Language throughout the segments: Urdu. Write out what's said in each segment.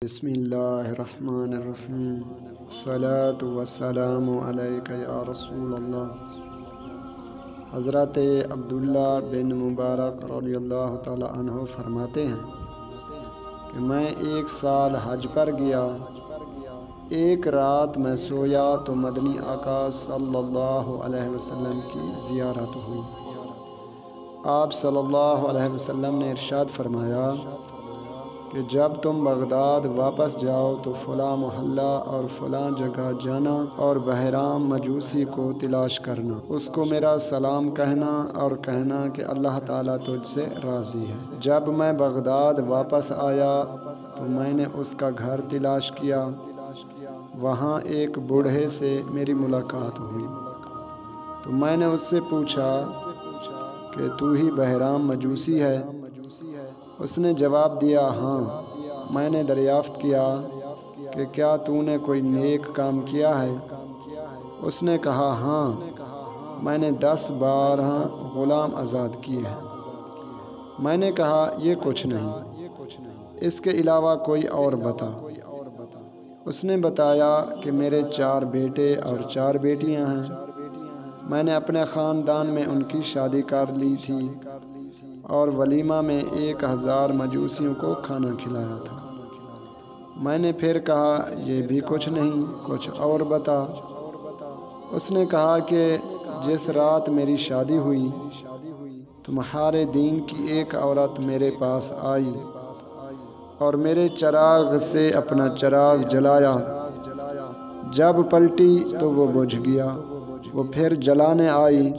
بسم اللہ الرحمن الرحیم الصلاۃ والسلام علیک یا رسول اللہ۔ حضرت عبداللہ بن مبارک رضی اللہ تعالی عنہ فرماتے ہیں کہ میں ایک سال حج پر گیا۔ ایک رات میں سویا تو مدنی آقا صلی اللہ علیہ وسلم کی زیارت ہوئی۔ آپ صلی اللہ علیہ وسلم نے ارشاد فرمایا کہ جب تم بغداد واپس جاؤ تو فلاں محلہ اور فلاں جگہ جانا اور بہرام مجوسی کو تلاش کرنا، اس کو میرا سلام کہنا اور کہنا کہ اللہ تعالیٰ تجھ سے راضی ہے۔ جب میں بغداد واپس آیا تو میں نے اس کا گھر تلاش کیا۔ وہاں ایک بوڑھے سے میری ملاقات ہوئی تو میں نے اس سے پوچھا کہ تو ہی بہرام مجوسی ہے؟ اس نے جواب دیا، ہاں۔ میں نے دریافت کیا کہ کیا تو نے کوئی نیک کام کیا ہے؟ اس نے کہا، ہاں، میں نے 10-12 غلام آزاد کیے ہیں۔ میں نے کہا، یہ کچھ نہیں، اس کے علاوہ کوئی اور بتا۔ اس نے بتایا کہ میرے 4 بیٹے اور 4 بیٹیاں ہیں۔ میں نے اپنے خاندان میں ان کی شادی کر لی تھی اور ولیمہ میں 1000 مجوسیوں کو کھانا کھلایا تھا۔ میں نے پھر کہا، یہ بھی کچھ نہیں، کچھ اور بتا۔ اس نے کہا کہ جس رات میری شادی ہوئی تمہارے دین کی ایک عورت میرے پاس آئی اور میرے چراغ سے اپنا چراغ جلایا۔ جب پلٹی تو وہ بجھ گیا۔ وہ پھر جلانے آئی،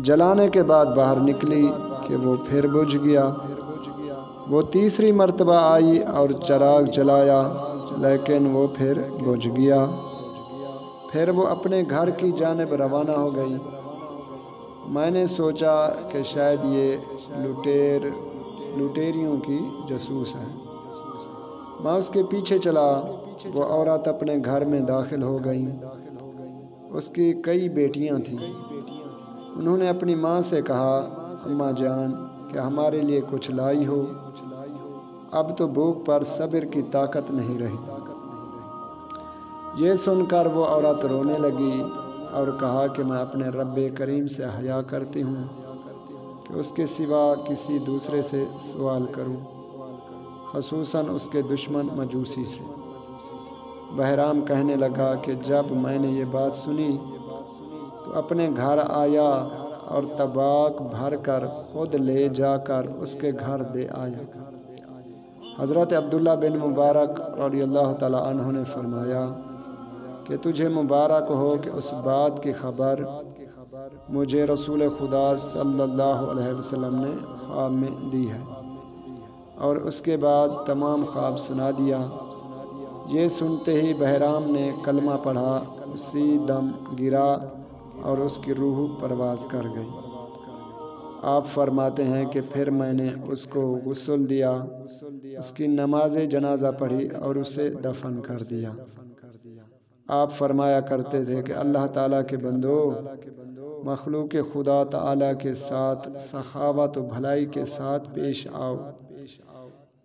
جلانے کے بعد باہر نکلی کہ وہ پھر بجھ گیا۔ وہ تیسری مرتبہ آئی اور چراغ جلایا لیکن وہ پھر بجھ گیا۔ پھر وہ اپنے گھر کی جانب روانہ ہو گئی۔ میں نے سوچا کہ شاید یہ لٹیریوں کی جاسوس ہے۔ میں اس کے پیچھے چلا۔ وہ عورت اپنے گھر میں داخل ہو گئی۔ اس کی کئی بیٹیاں تھیں۔ انہوں نے اپنی ماں سے کہا، اماں جان، کیا ہمارے لیے کچھ لائی ہو؟ اب تو بھوک پر صبر کی طاقت نہیں رہی۔ یہ سن کر وہ عورت رونے لگی اور کہا کہ میں اپنے رب کریم سے حیا کرتی ہوں کہ اس کے سوا کسی دوسرے سے سوال کروں، خصوصاً اس کے دشمن مجوسی سے۔ بہرام کہنے لگا کہ جب میں نے یہ بات سنی تو اپنے گھر آیا اور طباق بھر کر خود لے جا کر اس کے گھر دے آیا۔ حضرت عبداللہ بن مبارک رضی اللہ تعالیٰ عنہ نے فرمایا کہ تجھے مبارک ہو کہ اس بات کی خبر مجھے رسول خدا صلی اللہ علیہ وسلم نے خواب میں دی ہے، اور اس کے بعد تمام خواب سنا دیا۔ یہ سنتے ہی بہرام نے کلمہ پڑھا، اسی دم گرا اور اس کی روح پرواز کر گئی۔ آپ فرماتے ہیں کہ پھر میں نے اس کو غسل دیا، اس کی نماز جنازہ پڑھی اور اسے دفن کر دیا۔ آپ فرمایا کرتے تھے کہ اللہ تعالیٰ کے بندو، مخلوق خدا تعالیٰ کے ساتھ سخاوت و بھلائی کے ساتھ پیش آؤ،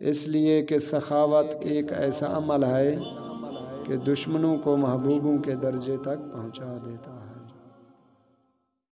اس لیے کہ سخاوت ایک ایسا عمل ہے کہ دشمنوں کو محبوبوں کے درجے تک پہنچا دیتا ہے۔